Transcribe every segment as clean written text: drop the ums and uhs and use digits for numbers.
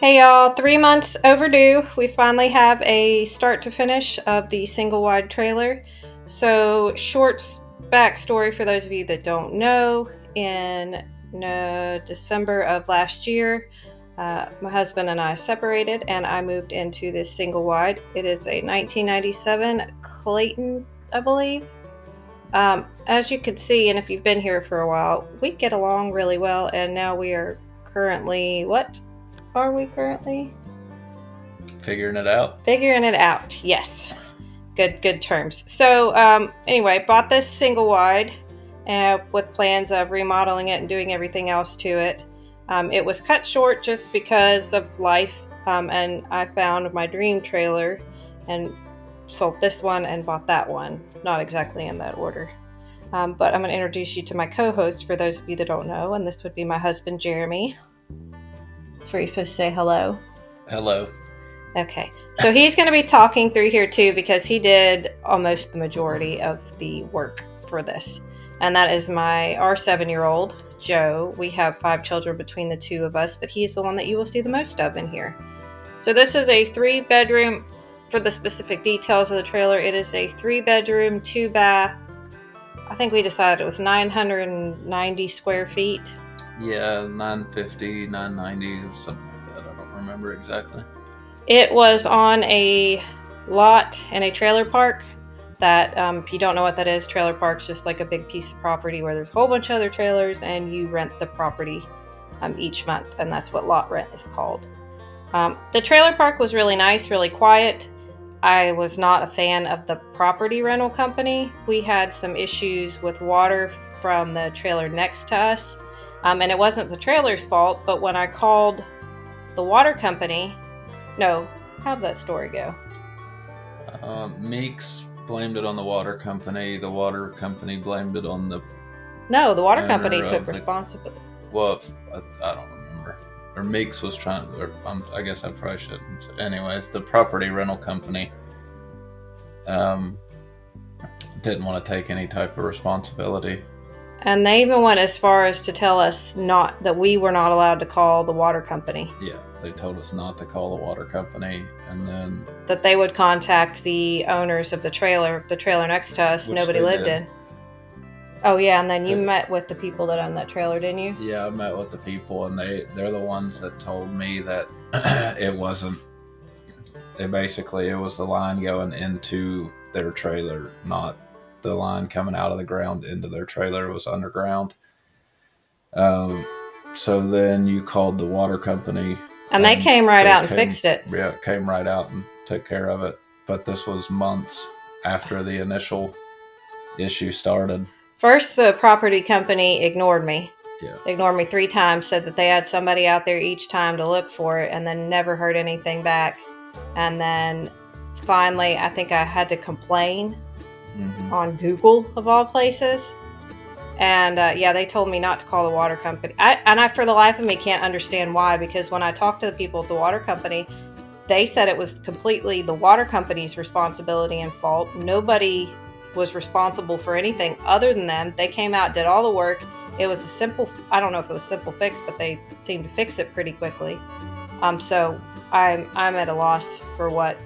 Hey y'all, 3 months overdue. We finally have a start to finish of the Singlewide trailer. So, short backstory for those of you that don't know, in December of last year, my husband and I separated and I moved into this Singlewide. It is a 1997 Clayton, I believe. As you can see, and if you've been here for a while, we get along really well, and now we are currently, what are we currently? Figuring it out. Figuring it out, yes. Good terms. So anyway, bought this single wide with plans of remodeling it and doing everything else to it. It was cut short just because of life, and I found my dream trailer and sold this one and bought that one. Not exactly in that order. But I'm going to introduce you to my co-host for those of you that don't know, and this would be my husband, Jeremy. That's where you're supposed to say hello. Hello. Okay, so he's going to be talking through here too because he did almost the majority of the work for this. And that is our 7-year-old, Joe. We have 5 children between the two of us, but he's the one that you will see the most of in here. So this is a 3-bedroom, for the specific details of the trailer, it is a 3-bedroom, 2-bath. I think we decided it was 990 square feet. Yeah, 950, 990, something like that. I don't remember exactly. It was on a lot in a trailer park that, if you don't know what that is, trailer park's just like a big piece of property where there's a whole bunch of other trailers and you rent the property each month, and that's what lot rent is called. The trailer park was really nice, really quiet. I was not a fan of the property rental company. We had some issues with water from the trailer next to us, and it wasn't the trailer's fault, but when I called the water company, no, how'd that story go? Meeks blamed it on the water company. The water company blamed it on the... No, the water company took responsibility. Well, I don't remember. Or Meeks was trying... I guess I probably shouldn't. Anyways, the property rental company didn't want to take any type of responsibility. And they even went as far as to tell us that we were not allowed to call the water company. Yeah, they told us not to call the water company, and then... that they would contact the owners of the trailer next to us. Nobody lived in. Oh, yeah, and then you met with the people that own that trailer, didn't you? Yeah, I met with the people, and they're the ones that told me that it wasn't... It was the line going into their trailer, not the line coming out of the ground into their trailer. It was underground. So then you called the water company. And they came right out and fixed it. Yeah, came right out and took care of it. But this was months after the initial issue started. First, the property company ignored me. Yeah. Ignored me 3 times, said that they had somebody out there each time to look for it, and then never heard anything back. And then finally, I think I had to complain on Google, of all places. And they told me not to call the water company. I, for the life of me, can't understand why, because when I talked to the people at the water company, they said it was completely the water company's responsibility and fault. Nobody was responsible for anything other than them. They came out, did all the work. It was I don't know if it was a simple fix, but they seemed to fix it pretty quickly. So I'm at a loss for what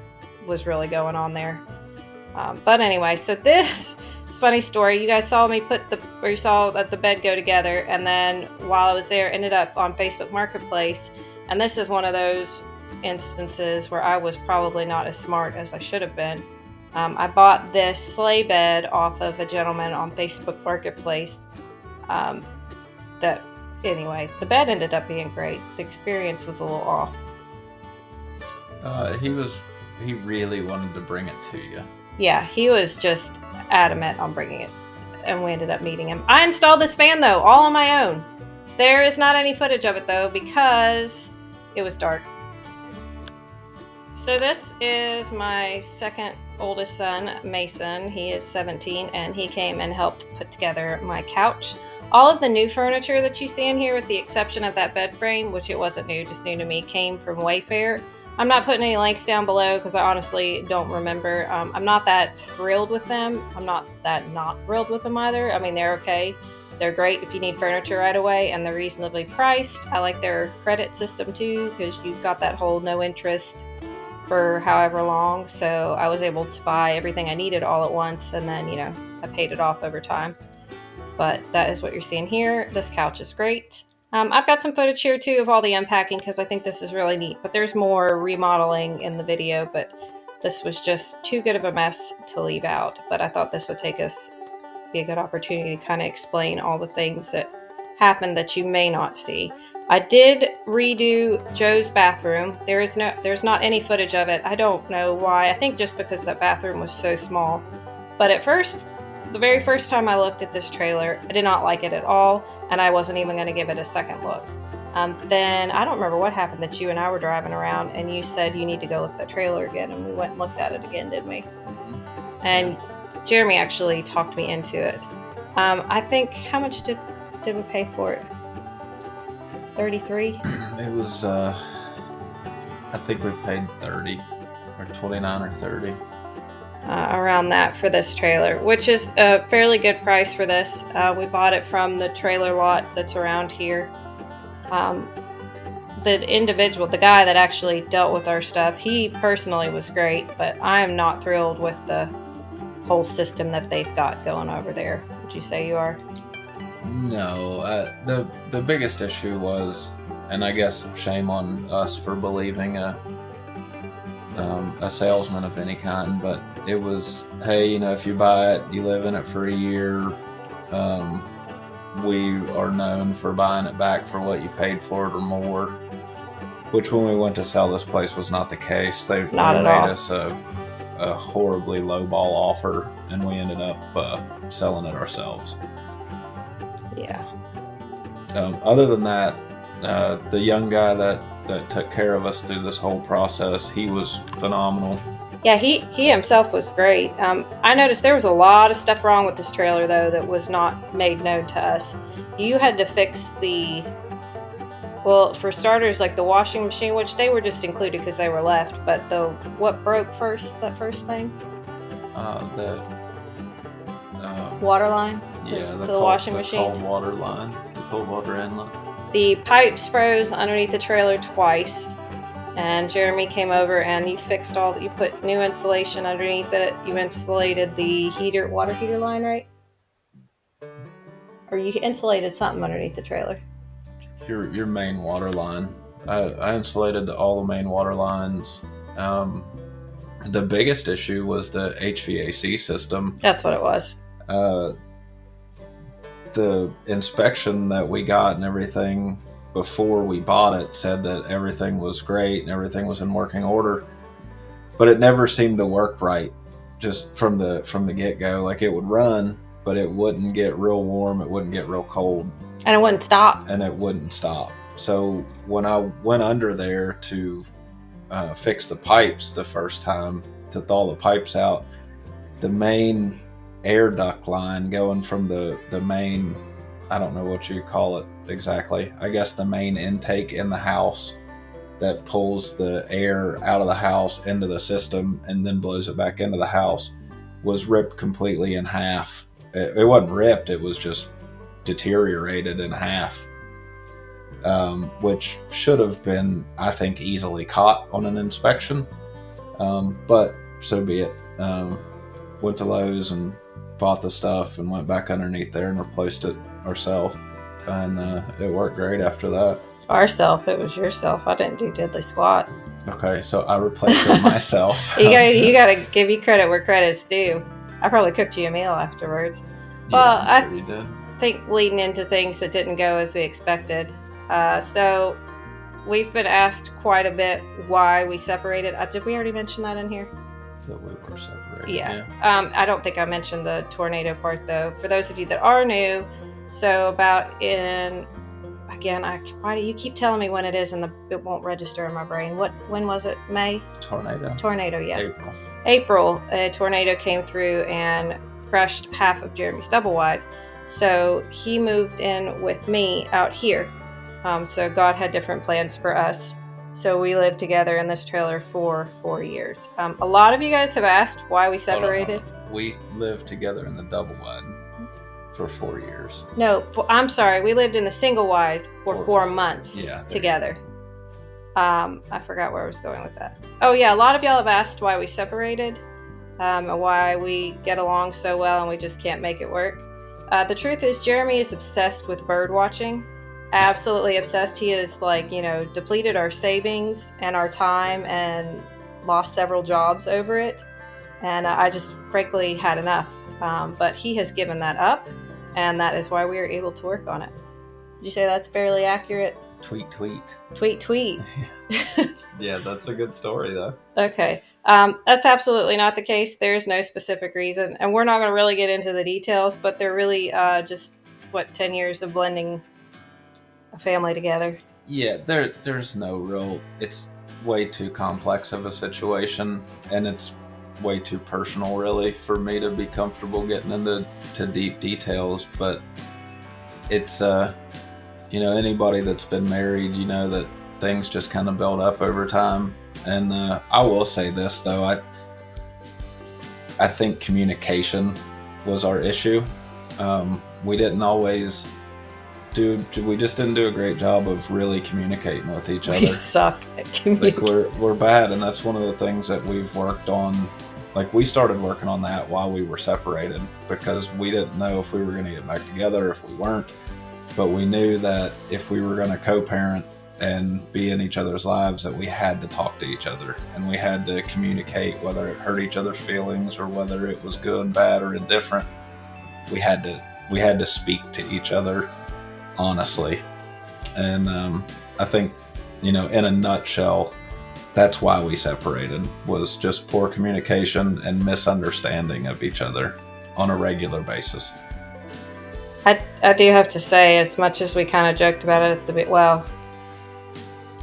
was really going on there. But anyway, so this is a funny story. You guys saw me you saw that the bed go together, and then while I was there, ended up on Facebook Marketplace. And this is one of those instances where I was probably not as smart as I should have been. I bought this sleigh bed off of a gentleman on Facebook Marketplace. Anyway, the bed ended up being great. The experience was a little off. He really wanted to bring it to you. Yeah, he was just adamant on bringing it, and we ended up meeting him. I installed this fan, though, all on my own. There is not any footage of it, though, because it was dark. So this is my second oldest son, Mason. He is 17, and he came and helped put together my couch. All of the new furniture that you see in here, with the exception of that bed frame, which it wasn't new, just new to me, came from Wayfair. I'm not putting any links down below because I honestly don't remember. I'm not that thrilled with them. I'm not that not thrilled with them either. I mean, they're okay. They're great if you need furniture right away, and they're reasonably priced. I like their credit system too, because you've got that whole no interest for however long. So I was able to buy everything I needed all at once, and then, I paid it off over time. But that is what you're seeing here. This couch is great. I've got some footage here too of all the unpacking, because I think this is really neat. But there's more remodeling in the video, but this was just too good of a mess to leave out. But I thought this would be a good opportunity to kind of explain all the things that happened that you may not see. I did redo Joe's bathroom. There's not any footage of it. I don't know why. I think just because that bathroom was so small. But at first, the very first time I looked at this trailer, I did not like it at all, and I wasn't even going to give it a second look. Then I don't remember what happened, that you and I were driving around and you said you need to go look at the trailer again, and we went and looked at it again, didn't we? And Jeremy actually talked me into it. I think, how much did we pay for it? $33? It was, I think we paid 30 or 29 or 30. Around that for this trailer, which is a fairly good price for this. We bought it from the trailer lot that's around here. The guy that actually dealt with our stuff, he personally was great, but I am not thrilled with the whole system that they've got going over there. Would you say you are? No, the biggest issue was, and I guess shame on us for believing a salesman of any kind, but it was, hey, if you buy it, you live in it for a year. We are known for buying it back for what you paid for it or more, which when we went to sell this place was not the case. They made us a horribly lowball offer, and we ended up selling it ourselves. Yeah. Other than that, the young guy that took care of us through this whole process, he was phenomenal. Yeah, he himself was great. I noticed there was a lot of stuff wrong with this trailer, though, that was not made known to us. You had to fix for starters, like the washing machine, which they were just included because they were left. But what broke first? That first thing? The water line. To the washing machine. Cold water line, the cold water inlet. The pipes froze underneath the trailer twice, and Jeremy came over and you fixed you put new insulation underneath it. You insulated the water heater line, right? Or you insulated something underneath the trailer. Your main water line. I insulated all the main water lines. The biggest issue was the HVAC system. That's what it was. The inspection that we got and everything before we bought it said that everything was great and everything was in working order, but it never seemed to work right just from the get-go. Like, it would run, but it wouldn't get real warm, it wouldn't get real cold, and it wouldn't stop. So when I went under there to fix the pipes the first time, to thaw the pipes out, the main air duct line going from the main, I don't know what you call it exactly, I guess the main intake in the house that pulls the air out of the house into the system and then blows it back into the house, was ripped completely in half. It wasn't ripped, it was just deteriorated in half, which should have been, I think, easily caught on an inspection, but so be it. Went to Lowe's and bought the stuff and went back underneath there and replaced it ourselves, and it worked great after that. It was yourself. I didn't do diddly squat. Okay, so I replaced it myself. You gotta give you credit where credit's due. I probably cooked you a meal afterwards. Well, I'm sure you did. I think leading into things that didn't go as we expected. So we've been asked quite a bit why we separated. Did we already mention that in here? That we were separated. Yeah. I don't think I mentioned the tornado part, though. For those of you that are new, so why do you keep telling me when it is and it won't register in my brain? When was it? May? Tornado, yeah. April, a tornado came through and crushed half of Jeremy's double wide. So he moved in with me out here. So God had different plans for us. So we lived together in this trailer for 4 years. A lot of you guys have asked why we separated. We lived together in the double wide. for 4 years. No, I'm sorry. We lived in the Singlewide for 4 months together. I forgot where I was going with that. Oh, yeah. A lot of y'all have asked why we separated and why we get along so well and we just can't make it work. The truth is, Jeremy is obsessed with bird watching. Absolutely obsessed. He is depleted our savings and our time and lost several jobs over it. And I just frankly had enough. But he has given that up, and that is why we are able to work on it. Did you say that's fairly accurate? Tweet. Tweet. Yeah, that's a good story, though. Okay. That's absolutely not the case. There's no specific reason, and we're not going to really get into the details, but they're really just, 10 years of blending a family together. Yeah, there's no real... It's way too complex of a situation, and it's way too personal, really, for me to be comfortable getting into deep details, but it's... anybody that's been married, that things just kind of build up over time. And I will say this, though, I think communication was our issue. We didn't always we just didn't do a great job of really communicating with each other. We suck at communicating. Like we're bad, and that's one of the things that we've worked on. Like, we started working on that while we were separated because we didn't know if we were going to get back together, if we weren't. But we knew that if we were going to co-parent and be in each other's lives, that we had to talk to each other and we had to communicate, whether it hurt each other's feelings or whether it was good, bad, or indifferent. We had to speak to each other honestly. And I think, in a nutshell, that's why we separated, was just poor communication and misunderstanding of each other on a regular basis. I do have to say, as much as we kind of joked about it at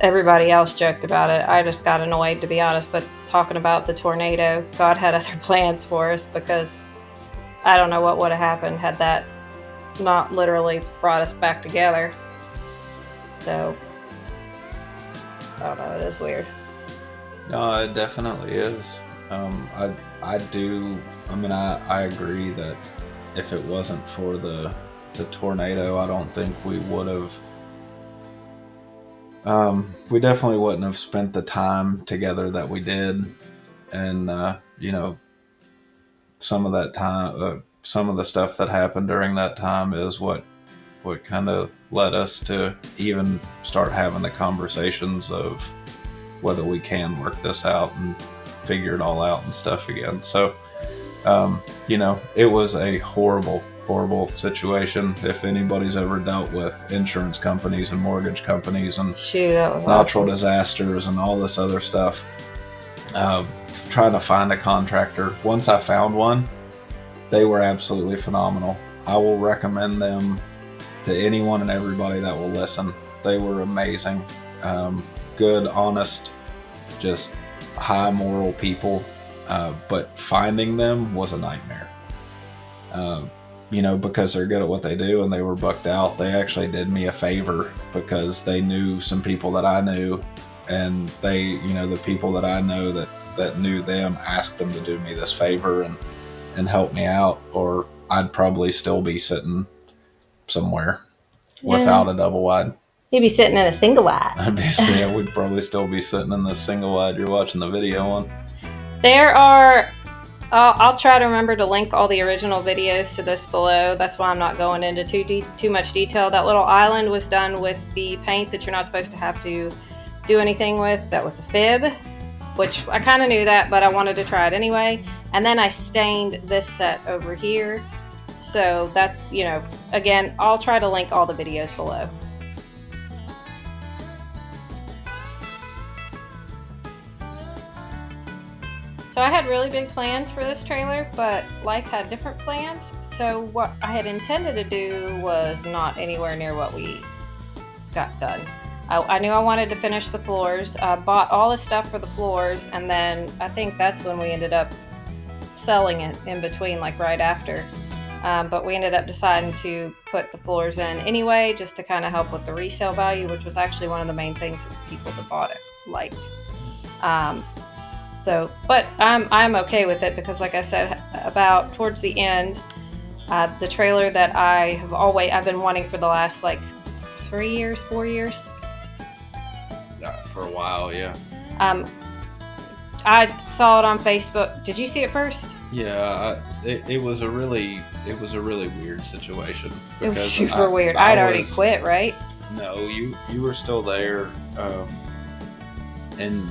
everybody else joked about it, I just got annoyed, to be honest. But talking about the tornado, God had other plans for us, because I don't know what would have happened had that not literally brought us back together. So, I don't know, it is weird. No, it definitely is. I agree that if it wasn't for the tornado, I don't think we would have. We definitely wouldn't have spent the time together that we did, and some of that time, some of the stuff that happened during that time is what kind of led us to even start having the conversations of whether we can work this out and figure it all out and stuff again. So, it was a horrible situation. If anybody's ever dealt with insurance companies and mortgage companies and natural disasters and all this other stuff, trying to find a contractor. Once I found one, they were absolutely phenomenal. I will recommend them to anyone and everybody that will listen. They were amazing. Good, honest, just high moral people. But finding them was a nightmare. Because they're good at what they do and they were booked out. They actually did me a favor because they knew some people that I knew, and they, the people that I know that knew them asked them to do me this favor and help me out, or I'd probably still be sitting somewhere without a double wide. You'd be sitting in a single wide. We'd probably still be sitting in the single wide you're watching the video on. There are, I'll try to remember to link all the original videos to this below. That's why I'm not going into too much detail. That little island was done with the paint that you're not supposed to have to do anything with. That was a fib, which I kind of knew that, but I wanted to try it anyway. And then I stained this set over here. So that's, again, I'll try to link all the videos below. So I had really big plans for this trailer, but life had different plans. So what I had intended to do was not anywhere near what we got done. I knew I wanted to finish the floors, bought all the stuff for the floors, and then I think that's when we ended up selling it in between, like right after. But we ended up deciding to put the floors in anyway, just to kind of help with the resale value, which was actually one of the main things that the people that bought it liked. But I'm okay with it because, like I said, about towards the end, The trailer that I've been wanting for the last like 4 years. For a while, yeah. I saw it on Facebook. Did you see it first? Yeah, it was a really weird situation. It was super weird. I'd already quit, right? No, you were still there, and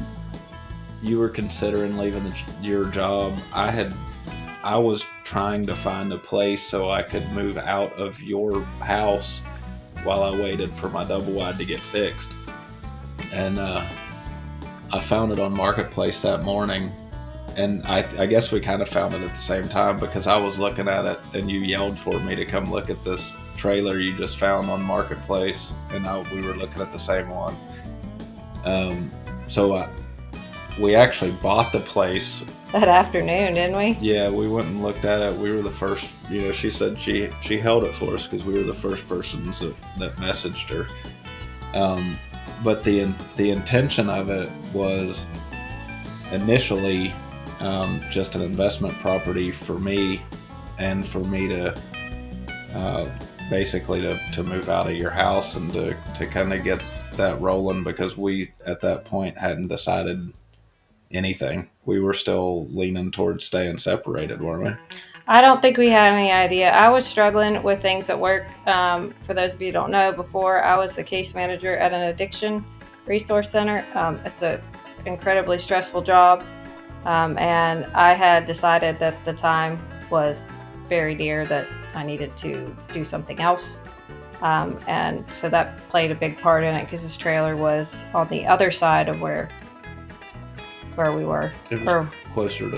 you were considering leaving your job. I was trying to find a place so I could move out of your house while I waited for my double wide to get fixed. And I found it on Marketplace that morning, and I guess we kind of found it at the same time because I was looking at it and you yelled for me to come look at this trailer you just found on Marketplace, and we were looking at the same one. So we actually bought the place that afternoon, didn't we? Yeah, we went and looked at it. We were the first, she said she held it for us because we were the first persons that messaged her. But the intention of it was initially just an investment property for me, and for me to basically to move out of your house and to kind of get that rolling, because we at that point hadn't decided anything. We were still leaning towards staying separated, weren't we? I don't think we had any idea. I was struggling with things at work. For those of you who don't know, before I was a case manager at an addiction resource center. It's an incredibly stressful job. And I had decided that the time was very dear that I needed to do something else. And so that played a big part in it because this trailer was on the other side of where we were. It was closer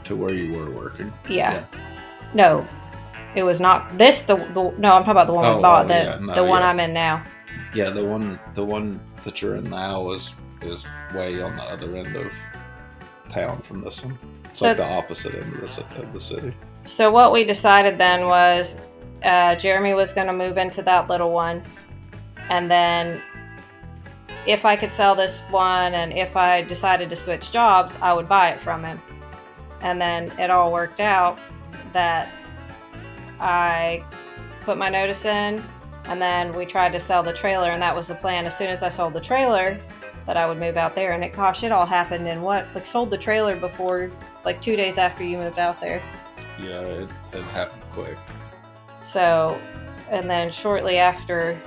to where you were working. Yeah. No, it was not this. No, I'm talking about the one we bought. The one I'm in now. Yeah, the one that you're in now is way on the other end of town from this one. It's like the opposite end of the city. So what we decided then was Jeremy was going to move into that little one, and then if I could sell this one and if I decided to switch jobs, I would buy it from him. And then it all worked out that I put my notice in, and then we tried to sell the trailer, and that was the plan. As soon as I sold the trailer, that I would move out there. And it all happened in sold the trailer before, 2 days after you moved out there. Yeah, it happened quick. So, and then shortly after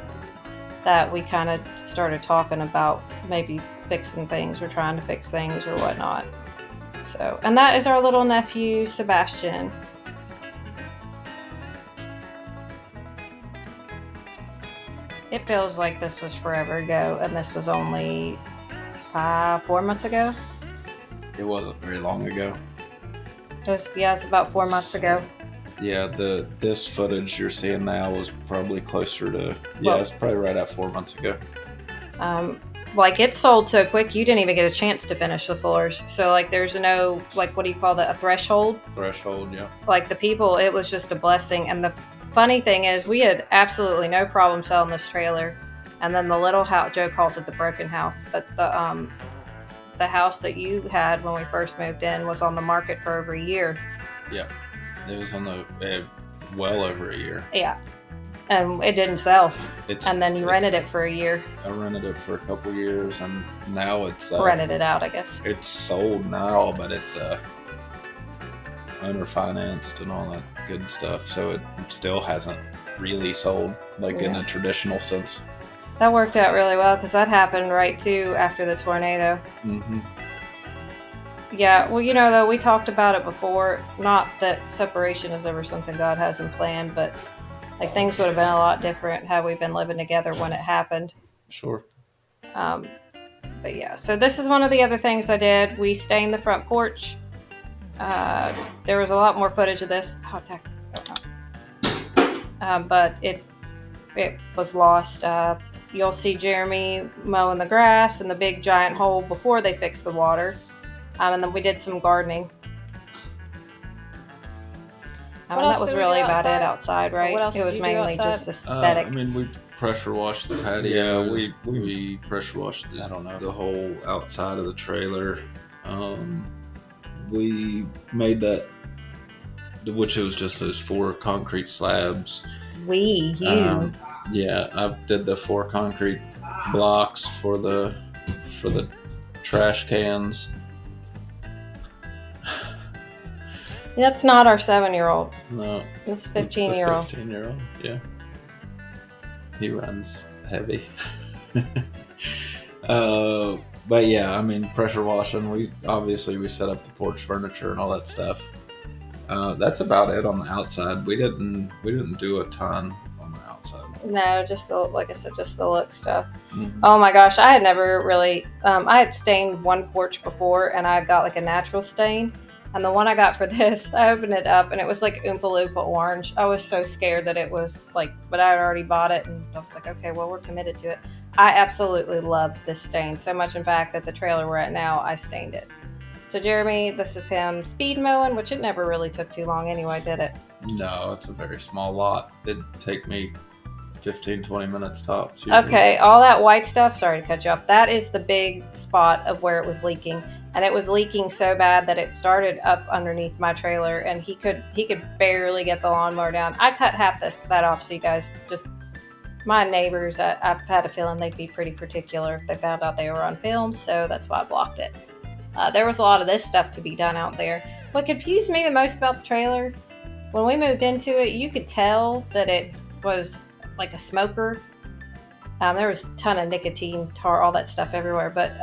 that, we kind of started talking about maybe fixing things or trying to fix things or whatnot. So, and that is our little nephew, Sebastian. It feels like this was forever ago, and this was only 4 months ago. It wasn't very long ago. It's about 4 months ago. Yeah, this footage you're seeing now was probably closer to, it's probably right at 4 months ago. It sold so quick, you didn't even get a chance to finish the floors. So, there's no, what do you call that, a threshold? Threshold, yeah. The people, it was just a blessing. And the funny thing is, we had absolutely no problem selling this trailer. And then the little house, Joe calls it the broken house, but the house that you had when we first moved in was on the market for over a year. Yeah, it was on the well over a year. Yeah, and it didn't sell. And then you rented it for a year. I rented it for a couple years, and now it's rented it out, I guess. It's sold now, but it's owner financed and all that good stuff, so it still hasn't really sold in a traditional sense. That worked out really well because that happened right too after the tornado. Mm-hmm. Yeah, well, though, we talked about it before. Not that separation is ever something God hasn't planned, but things would have been a lot different had we been living together when it happened. Sure. But yeah, so this is one of the other things I did. We stained the front porch. There was a lot more footage of this. But it was lost. You'll see Jeremy mowing the grass in the big giant hole before they fixed the water. And then we did some gardening. That was really about it outside, right? It was mainly just aesthetic. We pressure washed the patio. Yeah, we pressure washed, the whole outside of the trailer. We made that which was just those 4 concrete slabs. You. Yeah, I did the 4 concrete blocks for the trash cans. That's not our 7-year-old. No, that's a 15-year-old. 15-year-old, yeah. He runs heavy. But yeah, I mean, pressure washing. We set up the porch furniture and all that stuff. That's about it on the outside. We didn't do a ton on the outside. No, just like I said, just the look stuff. Mm-hmm. Oh my gosh, I had never really. I had stained one porch before, and I got like a natural stain. And the one I got for this, I opened it up, and it was like Oompa Loompa orange. I was so scared that it was like, but I had already bought it, and I was like, okay, well, we're committed to it. I absolutely loved this stain so much, in fact, that the trailer we're at now, I stained it. So Jeremy, this is him speed mowing, which it never really took too long anyway, did it? No, it's a very small lot. It'd take me 15-20 minutes tops. Usually. Okay, all that white stuff, sorry to cut you off, that is the big spot of where it was leaking. And it was leaking so bad that it started up underneath my trailer, and he could barely get the lawnmower down. I cut half that off, so you guys just, my neighbors, I've had a feeling they'd be pretty particular if they found out they were on film, so that's why I blocked it. There was a lot of this stuff to be done out there. What confused me the most about the trailer, when we moved into it, you could tell that it was like a smoker. There was a ton of nicotine, tar, all that stuff everywhere, but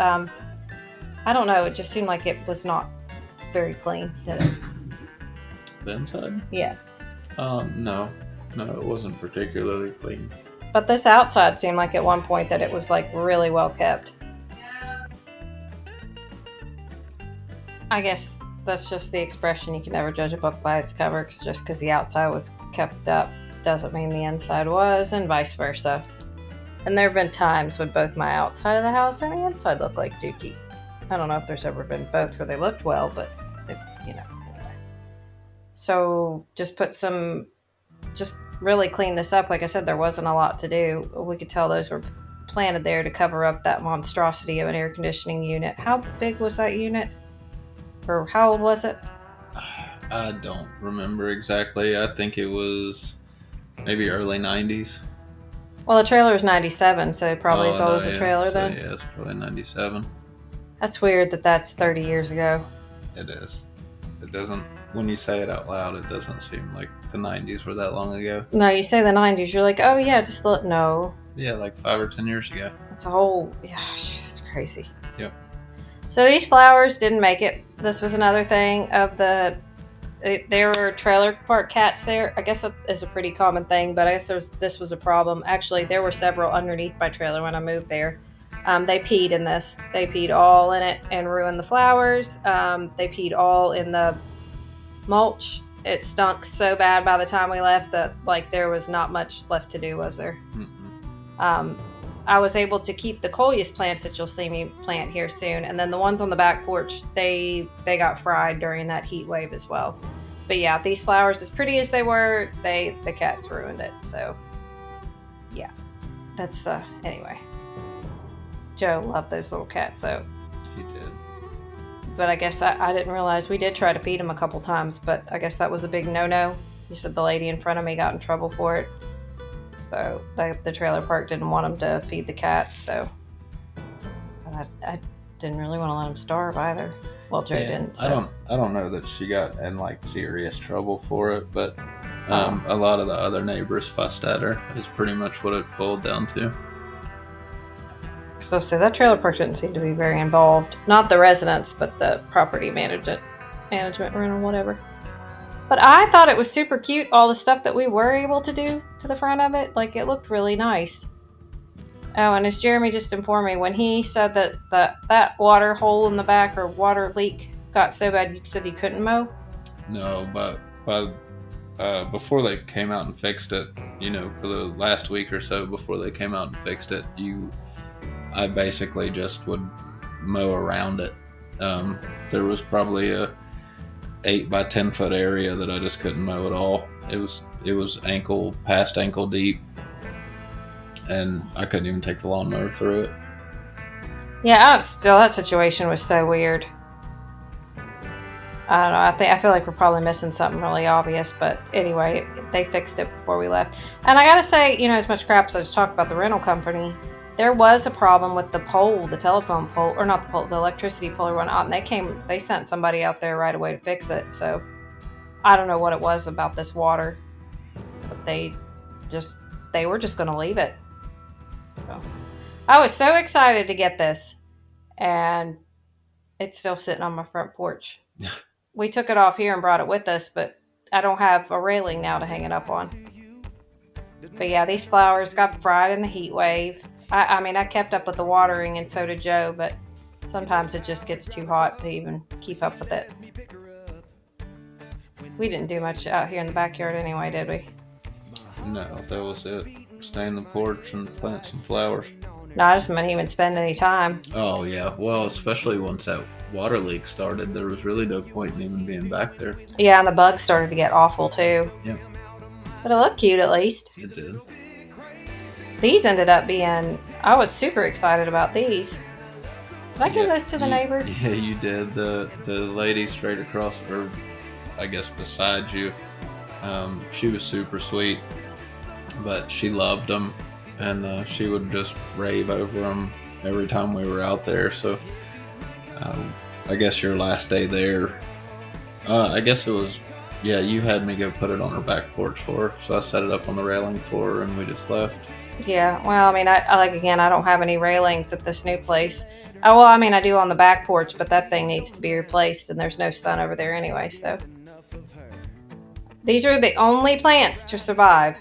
I don't know, it just seemed like it was not very clean, did it? The inside? Yeah. No, it wasn't particularly clean. But this outside seemed like at one point that it was like really well kept. I guess that's just the expression, you can never judge a book by its cover, because just because the outside was kept up doesn't mean the inside was, and vice versa. And there have been times when both my outside of the house and the inside looked like dookie. I don't know if there's ever been both where they looked well, but they, anyway. So just really clean this up. Like I said, there wasn't a lot to do. We could tell those were planted there to cover up that monstrosity of an air conditioning unit. How big was that unit? Or how old was it? I don't remember exactly. I think it was maybe early 90s. Well, the trailer was 97, so probably as old as the trailer then. Yeah, it's probably 97. That's weird that that's 30 years ago. It is. It doesn't, when you say it out loud, it doesn't seem like the 90s were that long ago. No, you say the 90s, you're like, oh yeah, just look, no. Yeah, like 5 or 10 years ago. That's a whole, yeah, it's crazy. Yep. So these flowers didn't make it. This was another thing of there were trailer park cats there. I guess that is a pretty common thing, but I guess this was a problem. Actually, there were several underneath my trailer when I moved there. They peed in this. They peed all in it and ruined the flowers. They peed all in the mulch. It stunk so bad by the time we left that like there was not much left to do, was there? Mm-hmm. I was able to keep the coleus plants that you'll see me plant here soon, and then the ones on the back porch, they got fried during that heat wave as well. But yeah, these flowers, as pretty as they were, the cats ruined it. So yeah, that's anyway. Joe loved those little cats, so he did. But I guess I didn't realize we did try to feed them a couple times, but I guess that was a big no-no. You said the lady in front of me got in trouble for it. So the trailer park didn't want them to feed the cats, so I didn't really want to let them starve either. Well, Joe didn't. So. I don't know that she got in like serious trouble for it, but a lot of the other neighbors fussed at her. Is pretty much what it boiled down to. Because I say that trailer park didn't seem to be very involved. Not the residents, but the property management or whatever. But I thought it was super cute, all the stuff that we were able to do to the front of it. Like, it looked really nice. Oh, and as Jeremy just informed me, when he said that water hole in the back or water leak got so bad, you said he couldn't mow? No, but before they came out and fixed it, for the last week or so before they came out and fixed it, I basically just would mow around it. There was probably a 8 by 10 foot area that I just couldn't mow at all. It was past ankle deep, and I couldn't even take the lawnmower through it. Yeah, that situation was so weird. I don't know. I feel like we're probably missing something really obvious, but anyway, they fixed it before we left. And I gotta say, as much crap as I just talked about the rental company, there was a problem with the pole, the telephone pole, or not the pole, the electricity pole went out, and they sent somebody out there right away to fix it. So I don't know what it was about this water, but they were just gonna leave it. So I was so excited to get this, and it's still sitting on my front porch. We took it off here and brought it with us, but I don't have a railing now to hang it up on. But yeah, these flowers got fried in the heat wave. I kept up with the watering, and so did Joe, but sometimes it just gets too hot to even keep up with it. We didn't do much out here in the backyard anyway, did we? No, that was it. Stay in the porch and plant some flowers. No, I just didn't even spend any time. Oh, yeah. Well, especially once that water leak started, there was really no point in even being back there. Yeah, and the bugs started to get awful, too. Yep. But it looked cute, at least. It did. These ended up being... I was super excited about these. Did I give those to the neighbor? Yeah, you did. The lady straight across, or I guess beside you, she was super sweet, but she loved them, and she would just rave over them every time we were out there. So I guess your last day there, I guess it was, yeah, you had me go put it on her back porch for her. So I set it up on the railing for her, and we just left. Yeah, well, I don't have any railings at this new place. Oh, well, I do on the back porch, but that thing needs to be replaced, and there's no sun over there anyway, so. These are the only plants to survive.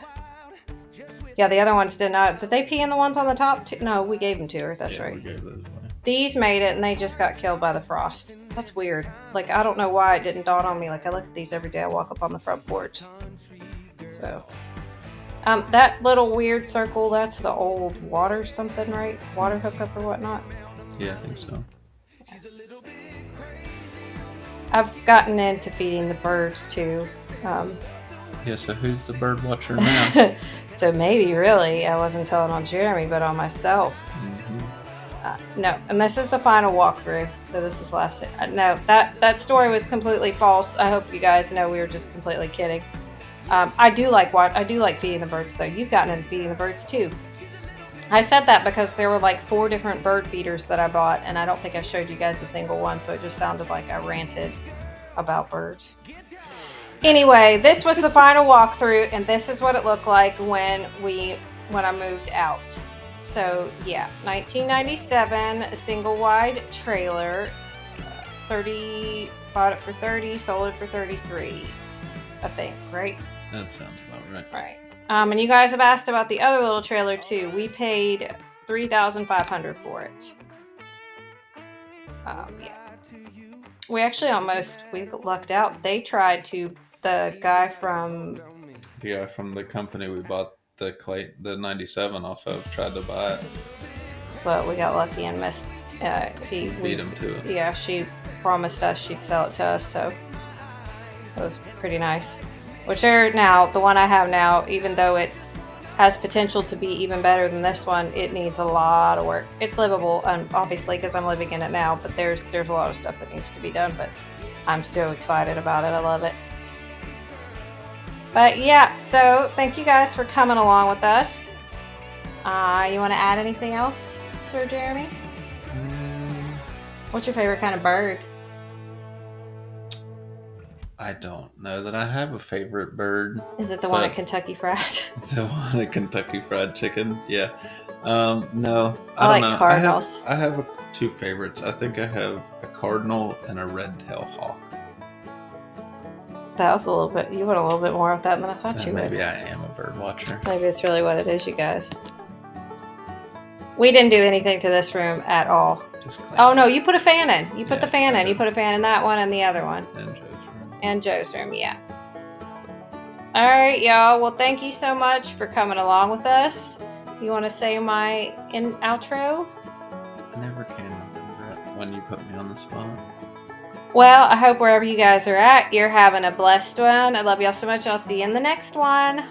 Yeah, the other ones did not. Did they pee in the ones on the top too? No, we gave them to her, that's right. We gave those away. These made it, and they just got killed by the frost. That's weird. Like, I don't know why it didn't dawn on me. Like, I look at these every day. I walk up on the front porch. So, that little weird circle, that's the old water something, right? Water hookup or whatnot. Yeah, I think so. I've gotten into feeding the birds too. Yeah, so who's the bird watcher now? So maybe really, I wasn't telling on Jeremy, but on myself. Mm-hmm. No, and this is the final walkthrough. So this is last. No, that story was completely false. I hope you guys know we were just completely kidding. I do like feeding the birds though. You've gotten into feeding the birds too. I said that because there were like 4 different bird feeders that I bought, and I don't think I showed you guys a single one, so it just sounded like I ranted about birds. Anyway, this was the final walkthrough, and this is what it looked like when I moved out. So yeah, 1997, a single wide trailer, 30, bought it for 30, sold it for 33, I think, right? That sounds about right. Right. And you guys have asked about the other little trailer too. We paid $3,500 for it. Yeah. We actually we lucked out. The guy from the company we bought the 97 off of tried to buy it. But we got lucky and missed. He beat him to it. Yeah, she promised us she'd sell it to us, so it was pretty nice. The one I have now, even though it has potential to be even better than this one, it needs a lot of work. It's livable, and obviously because I'm living in it now, but there's a lot of stuff that needs to be done, but I'm so excited about it. I love it. But yeah, so thank you guys for coming along with us. You want to add anything else, Sir Jeremy? What's your favorite kind of bird? I don't know that I have a favorite bird. Is it the one at Kentucky Fried? The one at Kentucky Fried Chicken, yeah. No, I don't know. Cardinals. I have 2 favorites. I think I have a cardinal and a red-tailed hawk. That was you went a little bit more with that than I thought you would. Maybe I am a bird watcher. Maybe it's really what it is, you guys. We didn't do anything to this room at all. Oh no, you put a fan in. You put the fan in. You put a fan in that one and the other one. And Joe's room, yeah. All right, y'all. Well, thank you so much for coming along with us. You want to say my outro? I never can remember it when you put me on the spot. Well, I hope wherever you guys are at, you're having a blessed one. I love y'all so much. I'll see you in the next one.